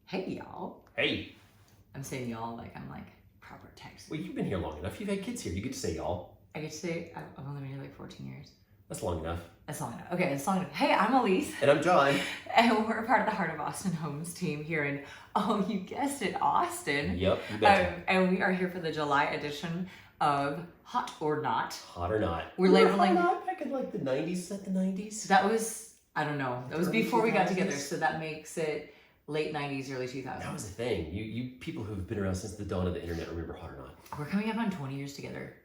Hey, y'all. Hey. I'm saying y'all like I'm like proper Texan. Well, you've been here long enough. You've had kids here. You get to say y'all. I get to say I've only been here like 14 years. That's long enough. That's long enough. Okay, that's long enough. Hey, I'm Alyse. And I'm John. And we're part of the Heart of Austin Homes team here in, oh, you guessed it, Austin. Yep, you betcha. And we are here for the July edition of Hot or Not. Hot or not. We're labeling... Hot or not back in like the 90s. Is that the 90s? That was, I don't know. That was before we got 2000s? together, so that makes it late 90s, early 2000s. That was the thing. You people who've been around since the dawn of the internet remember Hot or Not. We're coming up on 20 years together.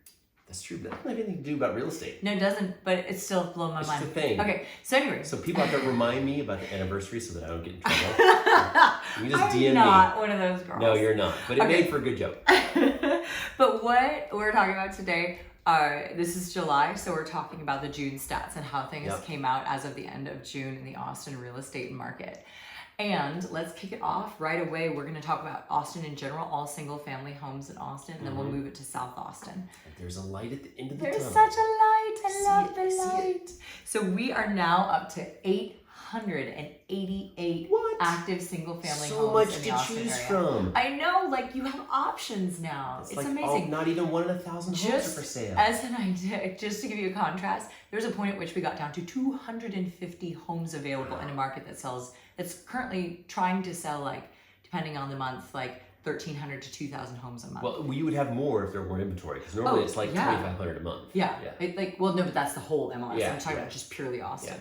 That's true, but that doesn't have anything to do about real estate. No, it doesn't, but it's still blown my It's mind. just a thing. Okay, so anyway. So people have to remind me about the anniversary so that I don't get in trouble. You just DM I'm not one of those girls. No, you're not. But it Okay. made for a good joke. But what we're talking about today, this is July, so we're talking about the June stats and how things Yep. came out as of the end of June in the Austin real estate market. And let's kick it off right away. We're going to talk about Austin in general, all single family homes in Austin, and then we'll move it to South Austin. There's a light at the end of the There's tunnel. such a light. I love I the see light. So we are now up to 888 What? active single family So homes much in to the Austin choose area. from. I know, like you have options now. It's like amazing. not even 1 in 1,000 homes are Just for sale. as an idea, just to give you a contrast, there's a point at which we got down to 250 homes available in a market that's currently trying to sell, like, depending on the month, like 1,300 to 2,000 homes a month. Well, you would have more if there were inventory, because normally it's like yeah. 2,500 a month. Yeah. Well, no, but that's the whole MLS. Yeah, I'm talking yeah. about just purely Austin.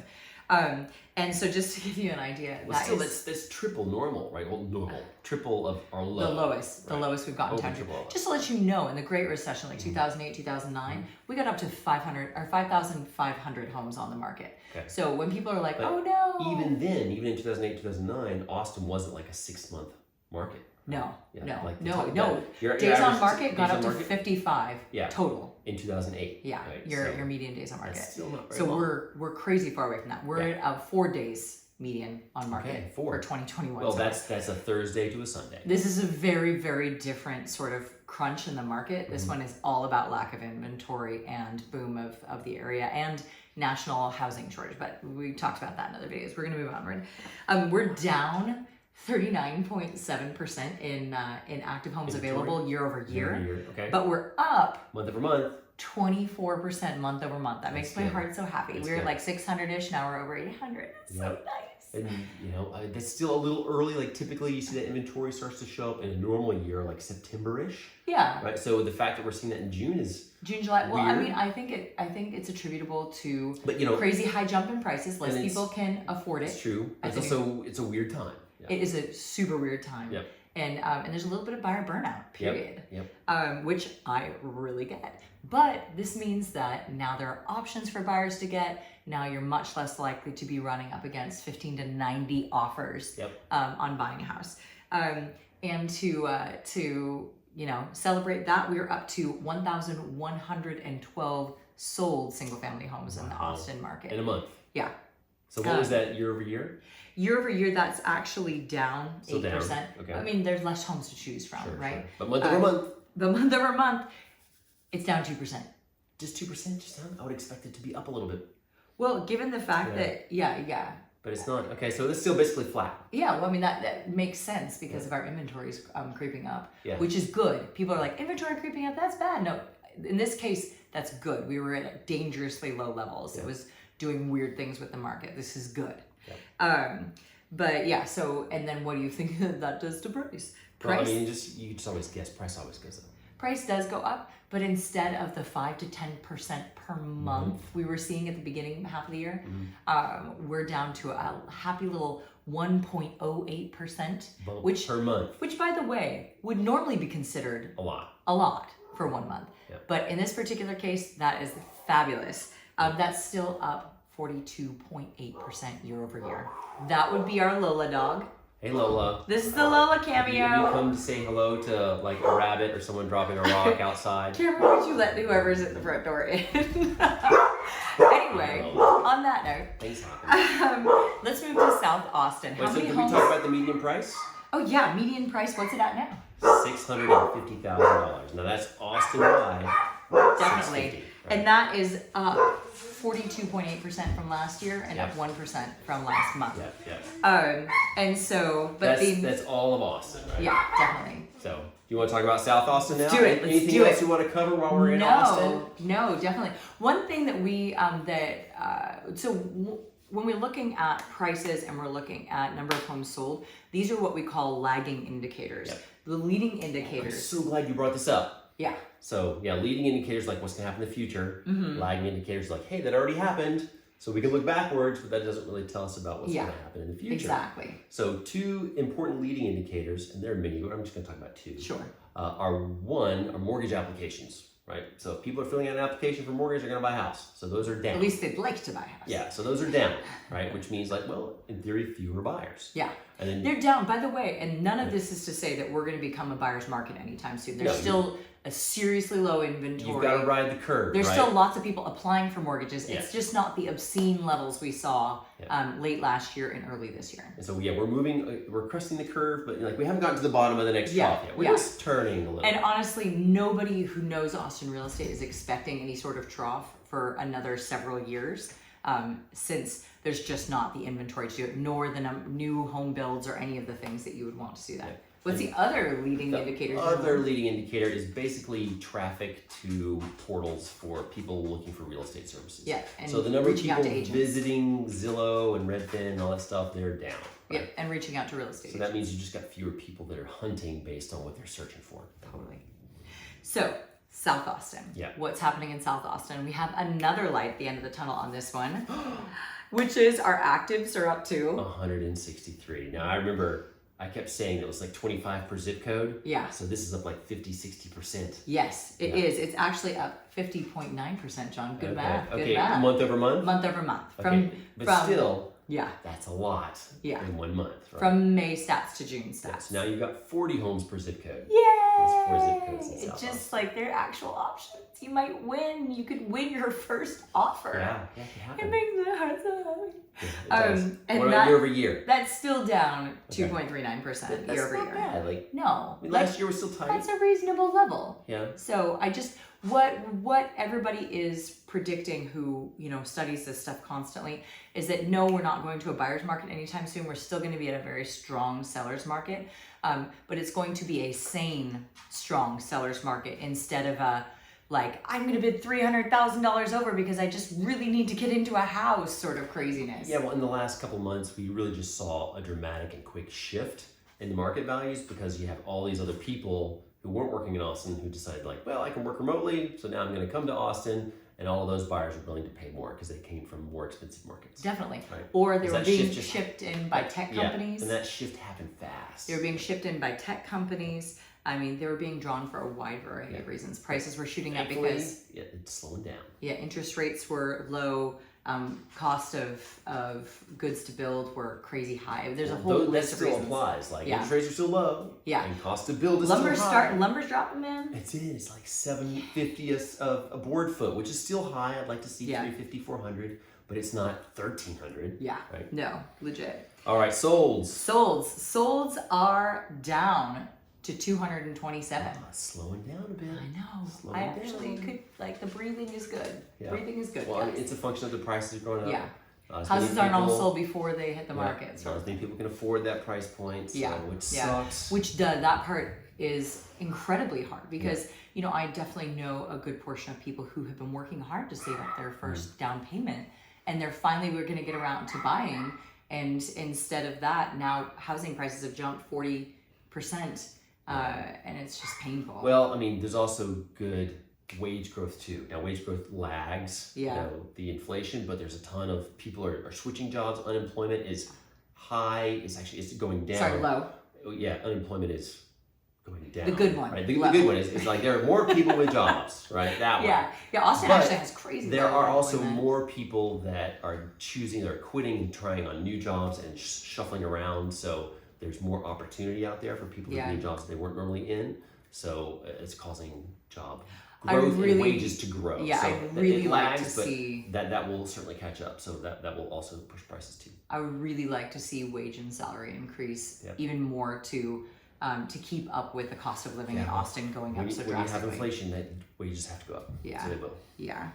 And so just to give you an idea, Well, still, that's triple normal, right? Well, normal. Triple of our low. the lowest we've gotten Over down to. triple of it. Just to let you know, in the Great Recession, like 2008, 2009, we got up to 5,500 homes on the market. Okay. So when people are like, But oh no. Even then, even in 2008, 2009, Austin wasn't like a 6-month market. No. Your Days on average market days got on up to market? 55 Yeah. total. In 2008. Yeah, Right, your so median days on market. That's still not very So long. we're crazy far away from that. We're at 4 days median on market Okay, 4. for 2021. Well, So that's a Thursday to a Sunday. this is a very, very different sort of crunch in the market. This Mm-hmm. one is all about lack of inventory and boom of the area and national housing shortage. But we talked about that in other videos. We're going to move onward. We're down 39.7% in active homes available year over year. Okay. But we're up Month over month. 24% month over month. That makes my good. heart so happy. That's We were good. like 600-ish, now we're over 800. It's so Yep. nice. And that's still a little early. Like typically, you see that inventory starts to show up in a normal year, like September-ish, Yeah. right? So the fact that we're seeing that in June is June, July. Well, I weird. mean, I think it's attributable to But crazy high jump in prices. Less and people can afford it's it. true. I It's think also it's a weird time. Yeah. It is a super weird time. Yep. And there's a little bit of buyer burnout, period. Yep. Which I really get. But this means that now there are options for buyers to get. Now you're much less likely to be running up against 15 to 90 offers on buying a house. And to celebrate that, we're up to 1,112 sold single-family homes in the Austin market. In a month. Yeah. So what was that year over year? Year over year, that's actually down 8%. Down. Okay. I mean, there's less homes to choose from, right? Sure. But month over month. The month over month, it's down 2%. Just 2%. Just down. I would expect it to be up a little bit. Well, given the fact that, But it's not. Okay, so it's still basically flat. Yeah, well, I mean, that makes sense because of our inventories creeping up, Yeah. which is good. People are like, inventory creeping up, that's bad. No, in this case, that's good. We were at dangerously low levels. It was doing weird things with the market. This is good. But yeah, so, and then what do you think that does to price? Well, I mean, you just always guess. Price always goes up. Price does go up, but instead of the 5 to 10% per month we were seeing at the beginning half of the year, we're down to a happy little 1.08%, which per month. Which, by the way, would normally be considered A lot. a lot for 1 month. Yep. But in this particular case, that is fabulous. That's still up 42.8% year over year. That would be our Lola dog. Hey Lola. This is the Lola Have cameo. you come to say hello to like a rabbit or someone dropping a rock outside? Cameron, would you let whoever's at the front door in? Anyway, on that note, Things happen. let's move to South Austin. Wait, so did we talk about the median price? Oh yeah, median price. What's it at now? $650,000. Now that's Austin wide. Definitely, 650, right? and that is up 42.8% from last year and up 1% from last month. And so, but that's all of Austin, right? Yeah, definitely. So, do you want to talk about South Austin now? Let's do it. Anything else you want to cover while we're in Austin? No, definitely. One thing that we when we're looking at prices and we're looking at number of homes sold, these are what we call lagging indicators. The leading indicators. I'm so glad you brought this up. Yeah. So leading indicators like what's going to happen in the future. Lagging indicators like, hey, that already happened. So we can look backwards, but that doesn't really tell us about what's going to happen in the future. Exactly. So 2 important leading indicators, and there are many, but I'm just going to talk about 2. Sure. Are mortgage applications, right? So if people are filling out an application for mortgage, they're going to buy a house. So those are down. At least they'd like to buy a house. Yeah, so those are down, right? Which means in theory, fewer buyers. Yeah. And then they're down, by the way, and none of this is to say that we're going to become a buyer's market anytime soon. There's still a seriously low inventory. You've got to ride the curve. There's still lots of people applying for mortgages. Yeah. It's just not the obscene levels we saw late last year and early this year. And so we're cresting the curve, but we haven't gotten to the bottom of the next trough yet. We're just turning a little. And honestly, nobody who knows Austin real estate is expecting any sort of trough for another several years, since there's just not the inventory to do it, nor the new home builds or any of the things that you would want to see that. What's the other leading indicator? The other leading indicator is basically traffic to portals for people looking for real estate services. Yeah, and so the number of reaching out people to visiting Zillow and Redfin and all that stuff, they're down. Right? Yeah, and reaching out to real estate So that means you just got fewer people that are hunting based on what they're searching for. Totally. So South Austin. Yeah. What's happening in South Austin? We have another light at the end of the tunnel on this one, which is our actives are up to 163. Now I remember I kept saying it was like 25 per zip code. Yeah. So this is up like 50-60%. Yes, it is. It's actually up 50.9%, John. Good math. Good Okay, math. month over month? Month over month. Okay. But still, yeah, that's a lot in 1 month. Right? From May stats to June stats. Yeah, so now you've got 40 homes per zip code. Yay! That's 4 zip codes in South It's just Austin. like they're actual options. You might win. You could win your first offer. Yeah, it can happen. It makes my heart so happy. Yeah, it does. And what about year over year? That's still down 2.39% That's year over not year. bad. Like, no, I mean, last year was still tight. That's a reasonable level. Yeah. So I just what everybody is predicting who studies this stuff constantly is that no, we're not going to a buyer's market anytime soon. We're still going to be at a very strong seller's market, but it's going to be a sane, strong seller's market instead of a I'm going to bid $300,000 over because I just really need to get into a house sort of craziness. Yeah, well, in the last couple months, we really just saw a dramatic and quick shift in the market values because you have all these other people who weren't working in Austin who decided I can work remotely, so now I'm going to come to Austin, and all of those buyers are willing to pay more because they came from more expensive markets. Definitely. Right? Or they were being shipped in by tech companies. And that shift happened fast. They were being shipped in by tech companies. I mean, they were being drawn for a wide variety of reasons. Prices were shooting up because it's slowing down. Yeah, interest rates were low. Cost of goods to build were crazy high. There's a whole list of reasons. That still applies. Interest rates are still low. Yeah. And cost to build is still high. Lumber's dropping, man. It's like $750 a board foot, which is still high. I'd like to see $350, $400, but it's not $1,300. Yeah. Right? No, legit. All right, solds. Solds are down to 227. Slowing down a bit. I know. I actually could the breathing is good. Yeah. Breathing is good. Well, it's a function of the prices going up. Yeah. Houses aren't all sold before they hit the market. So I think people can afford that price point. So, which sucks. That part is incredibly hard because I definitely know a good portion of people who have been working hard to save up their first down payment, and they're finally going to get around to buying, and instead of that, now housing prices have jumped 40%. And it's just painful. Well, I mean, there's also good wage growth too. Now, wage growth lags, the inflation, but there's a ton of people are switching jobs. Unemployment is high. It's going down. Sorry, low. Yeah, unemployment is going down. The good one. Right? The good one is there are more people with jobs, right? That one. Yeah, Austin actually has crazy. There are also more people that are choosing, they're quitting and trying on new jobs and shuffling around. So there's more opportunity out there for people to need jobs they weren't normally in. So it's causing job growth and wages to grow. Yeah, so I really like to but see that will certainly catch up. So that will also push prices too. I would really like to see wage and salary increase even more to keep up with the cost of living in Austin going up so drastically. When you have inflation, that wages have to go up. Yeah. So they will. Yeah.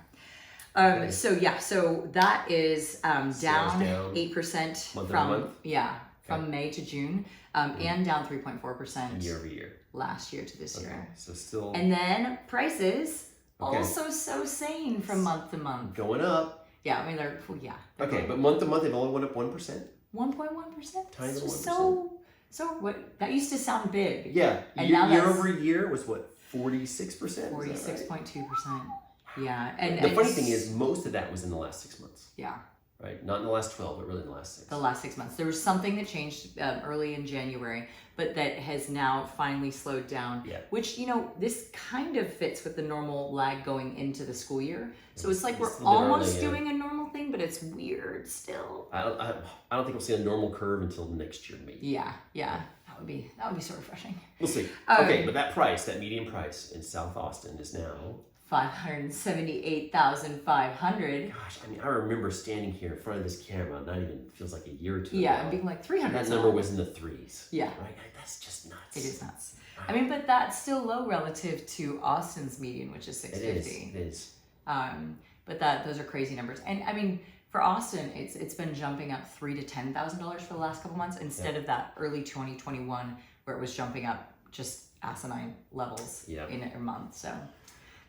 So yeah, so that is down down 8% month from over month? from May to June, and down 3.4% Year over year. last year to this year. So still And then prices Okay. also so sane from month to month. going up. Yeah, I mean they're Okay, but month to month they've only went up 1%. 1.1%. Tiny little 1%. So what? That used to sound big. Yeah, And year, now year that's over year was what, 46%? 46.2%. Yeah, and The funny it's- thing is, most of that was in the last 6 months, yeah, right? Not in the last 12, but really in the last 6. the last 6 months. There was something that changed early in January, but that has now finally slowed down. Yeah. Which, you know, this kind of fits with the normal lag going into the school year. So it's like It's we're a little bit almost early, yeah. doing a normal thing, but it's weird still. I don't think we'll see a normal curve until next year, maybe. Yeah, that would be so refreshing. We'll see. Okay, but that price, that median price in South Austin is now... 578,500. Gosh, I mean, I remember standing here in front of this camera, not even, feels like a year or two Yeah, ago. and being like 300. That number was in the 3s. Yeah. Right? That's just nuts. It is nuts. I mean, but that's still low relative to Austin's median, which is 650. It is. But those are crazy numbers. And I mean, for Austin, it's been jumping up $3,000 to $10,000 for the last couple months instead of that early 2021 where it was jumping up just asinine levels in a month. So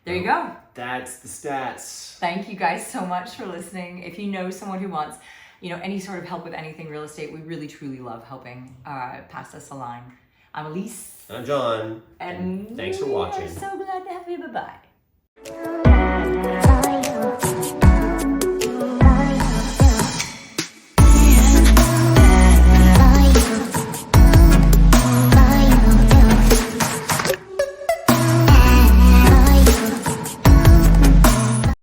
there you go. That's the stats. Thank you guys so much for listening. If you know someone who wants, you know, any sort of help with anything real estate, we really truly love helping. Pass us a line. I'm Alyse. I'm John. And thanks for watching. We're so glad to have you. Bye-bye.